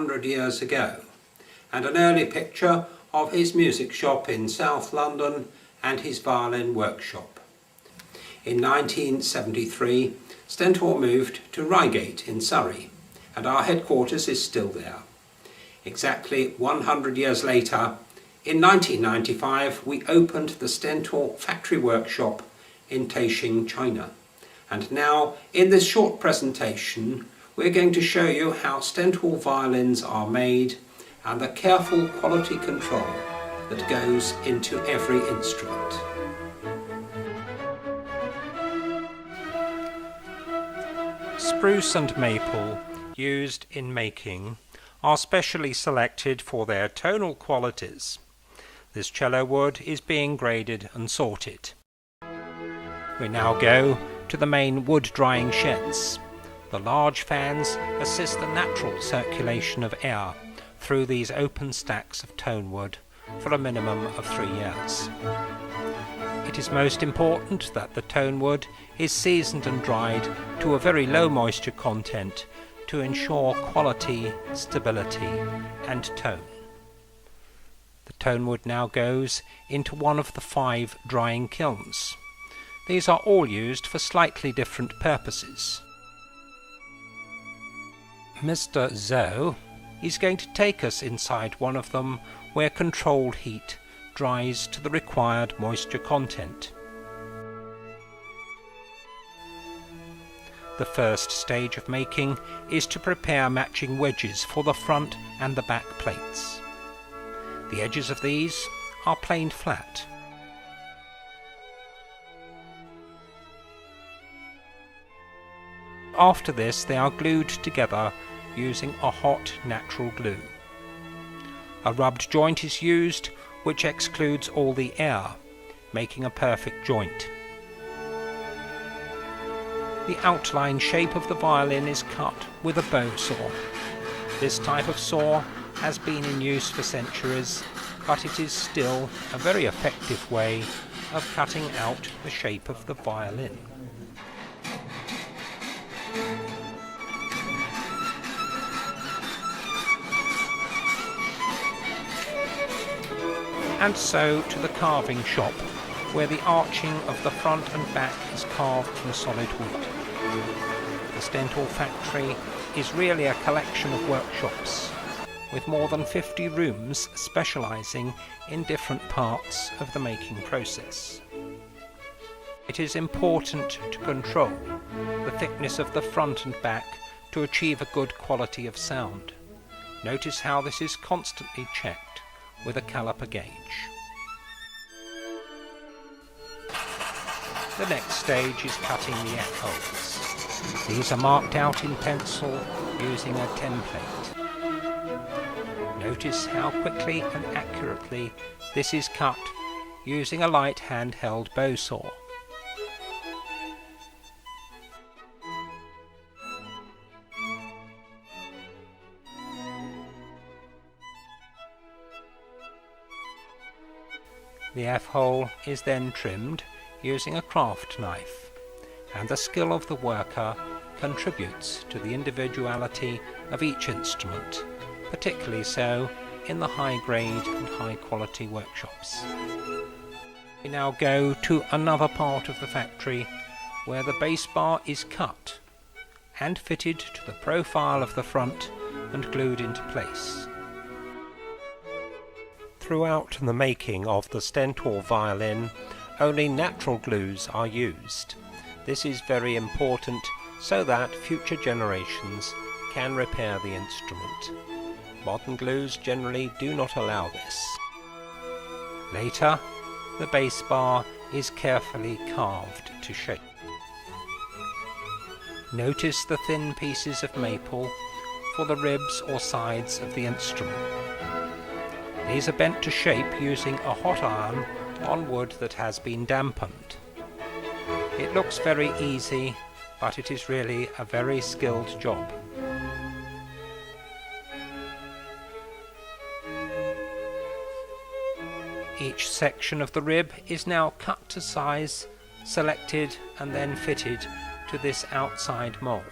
100 years ago, and an early picture of his music shop in South London and his violin workshop. In 1973, Stentor moved to Reigate in Surrey, and our headquarters is still there. Exactly 100 years later, in 1995, we opened the Stentor factory workshop in Taixing, China. And now, in this short presentation, we're going to show you how Stentor violins are made and the careful quality control that goes into every instrument. Spruce and maple used in making are specially selected for their tonal qualities. This cello wood is being graded and sorted. We now go to the main wood drying sheds. The large fans assist the natural circulation of air through these open stacks of tone wood for a minimum of 3 years. It is most important that the tone wood is seasoned and dried to a very low moisture content to ensure quality, stability and tone. The tone wood now goes into one of the 5 drying kilns. These are all used for slightly different purposes. Mr. Zhou is going to take us inside one of them where controlled heat dries to the required moisture content. The first stage of making is to prepare matching wedges for the front and the back plates. The edges of these are planed flat. After this, they are glued together using a hot natural glue. A rubbed joint is used which excludes all the air, making a perfect joint. The outline shape of the violin is cut with a bow saw. This type of saw has been in use for centuries, but it is still a very effective way of cutting out the shape of the violin. And so to the carving shop, where the arching of the front and back is carved from solid wood. The Stentor factory is really a collection of workshops, with more than 50 rooms specialising in different parts of the making process. It is important to control the thickness of the front and back to achieve a good quality of sound. Notice how this is constantly checked with a caliper gauge. The next stage is cutting the F-holes. These are marked out in pencil using a template. Notice how quickly and accurately this is cut using a light handheld bow saw. The F-hole is then trimmed using a craft knife, and the skill of the worker contributes to the individuality of each instrument, particularly so in the high-grade and high-quality workshops. We now go to another part of the factory where the bass bar is cut and fitted to the profile of the front and glued into place. Throughout the making of the Stentor violin, only natural glues are used. This is very important so that future generations can repair the instrument. Modern glues generally do not allow this. Later, the bass bar is carefully carved to shape. Notice the thin pieces of maple for the ribs or sides of the instrument. These are bent to shape using a hot iron on wood that has been dampened. It looks very easy, but it is really a very skilled job. Each section of the rib is now cut to size, selected and then fitted to this outside mould.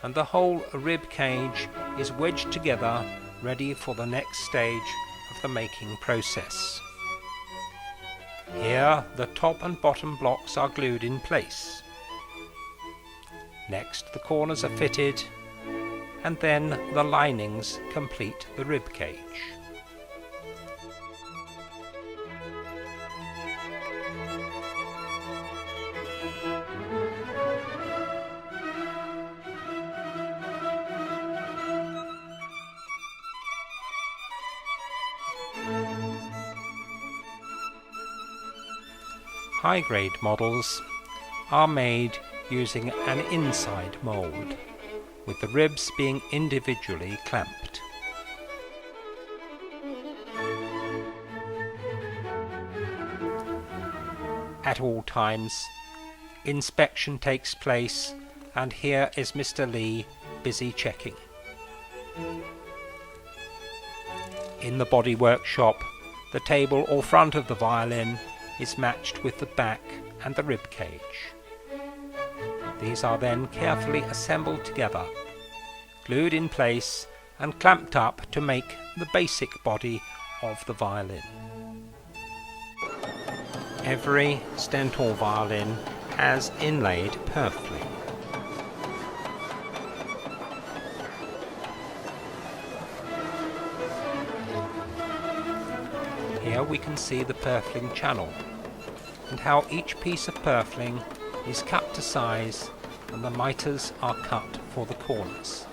and the whole rib cage is wedged together, ready for the next stage of the making process. Here the top and bottom blocks are glued in place. Next the corners are fitted, and then the linings complete the rib cage. High-grade models are made using an inside mould, with the ribs being individually clamped. At all times, inspection takes place, and here is Mr. Lee busy checking. In the body workshop, the table or front of the violin is matched with the back and the rib cage. These are then carefully assembled together, glued in place and clamped up to make the basic body of the violin. Every Stentor violin has inlaid purfling. Here we can see the purfling channel, and how each piece of purfling is cut to size and the miters are cut for the corners.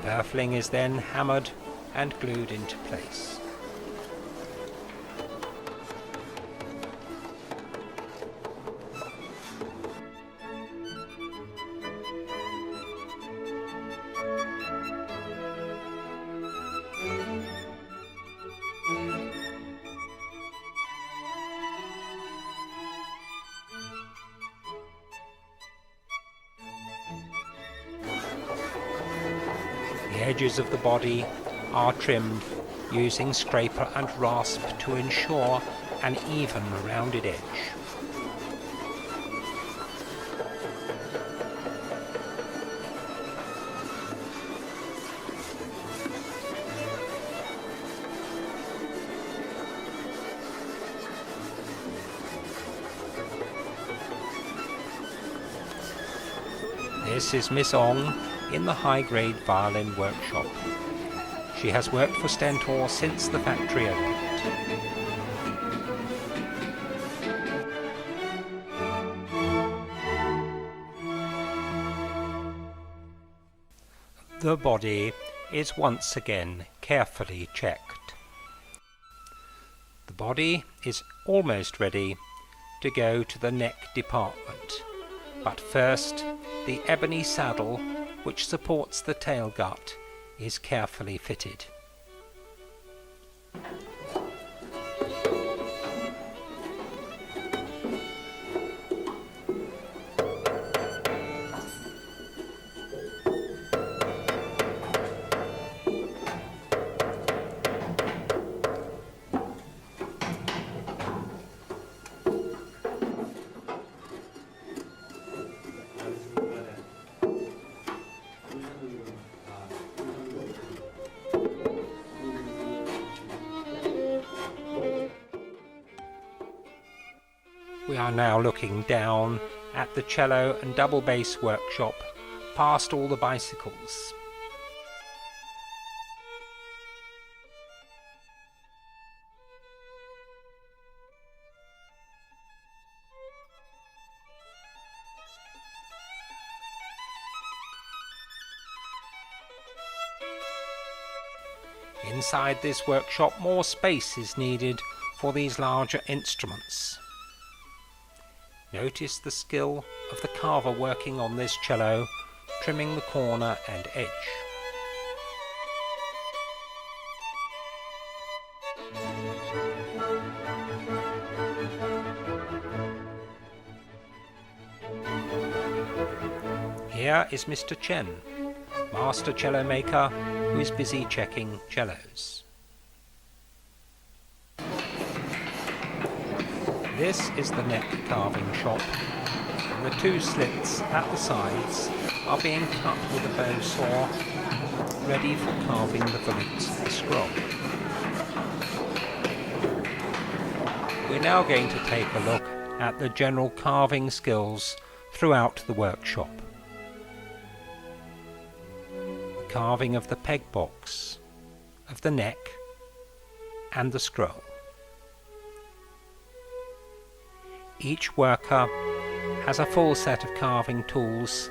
Purfling is then hammered and glued into place. The edges of the body are trimmed using scraper and rasp to ensure an even rounded edge. This is Miss Ong in the high-grade violin workshop. She has worked for Stentor since the factory opened. The body is once again carefully checked. The body is almost ready to go to the neck department, but first the ebony saddle which supports the tail gut is carefully fitted. We are now looking down at the cello and double bass workshop, past all the bicycles. Inside this workshop, more space is needed for these larger instruments. Notice the skill of the carver working on this cello, trimming the corner and edge. Here is Mr. Chen, master cello maker, who is busy checking cellos. This is the neck carving shop. and the two slits at the sides are being cut with a bow saw, ready for carving the volutes of the scroll. We're now going to take a look at the general carving skills throughout the workshop. The carving of the peg box, of the neck, and the scroll. Each worker has a full set of carving tools,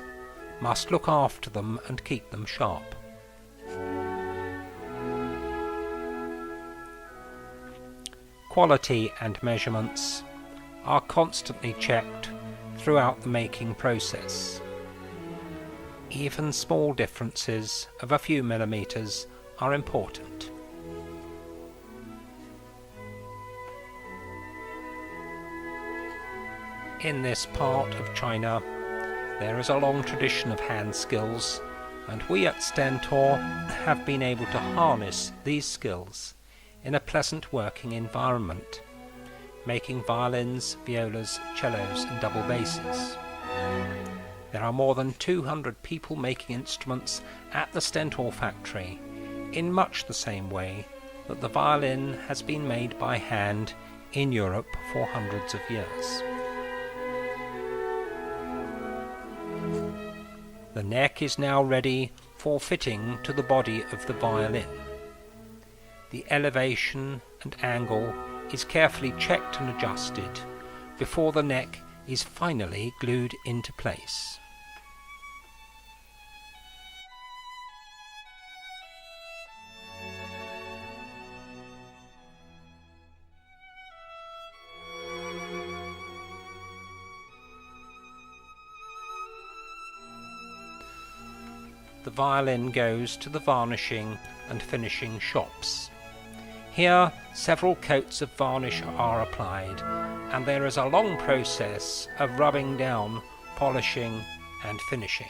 must look after them and keep them sharp. Quality and measurements are constantly checked throughout the making process. Even small differences of a few millimeters are important. In this part of China, there is a long tradition of hand skills, and we at Stentor have been able to harness these skills in a pleasant working environment, making violins, violas, cellos and double basses. There are more than 200 people making instruments at the Stentor factory in much the same way that the violin has been made by hand in Europe for hundreds of years. The neck is now ready for fitting to the body of the violin. The elevation and angle is carefully checked and adjusted before the neck is finally glued into place. The violin goes to the varnishing and finishing shops. Here, several coats of varnish are applied, and there is a long process of rubbing down, polishing and finishing.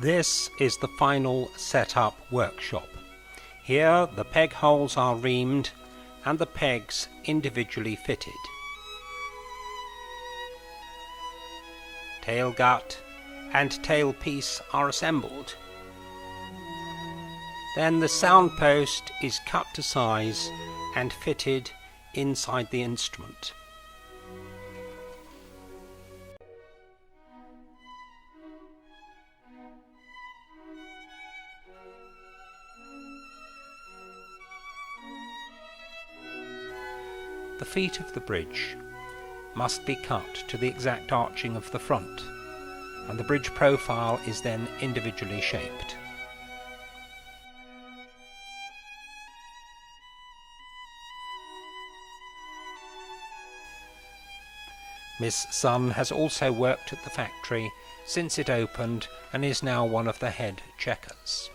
This is the final setup workshop. Here the peg holes are reamed and the pegs individually fitted. Tail gut and tail piece are assembled. Then the sound post is cut to size and fitted inside the instrument. The feet of the bridge must be cut to the exact arching of the front, and the bridge profile is then individually shaped. Miss Sun has also worked at the factory since it opened and is now one of the head checkers.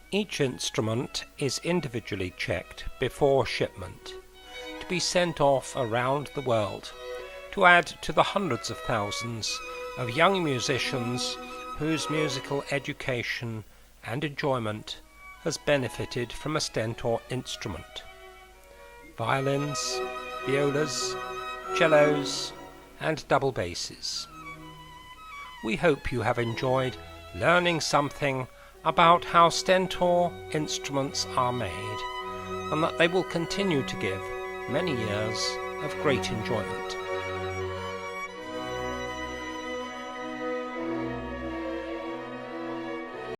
Each instrument is individually checked before shipment, to be sent off around the world, to add to the hundreds of thousands of young musicians whose musical education and enjoyment has benefited from a Stentor instrument. Violins, violas, cellos and double basses. We hope you have enjoyed learning something about how Stentor instruments are made, and that they will continue to give many years of great enjoyment.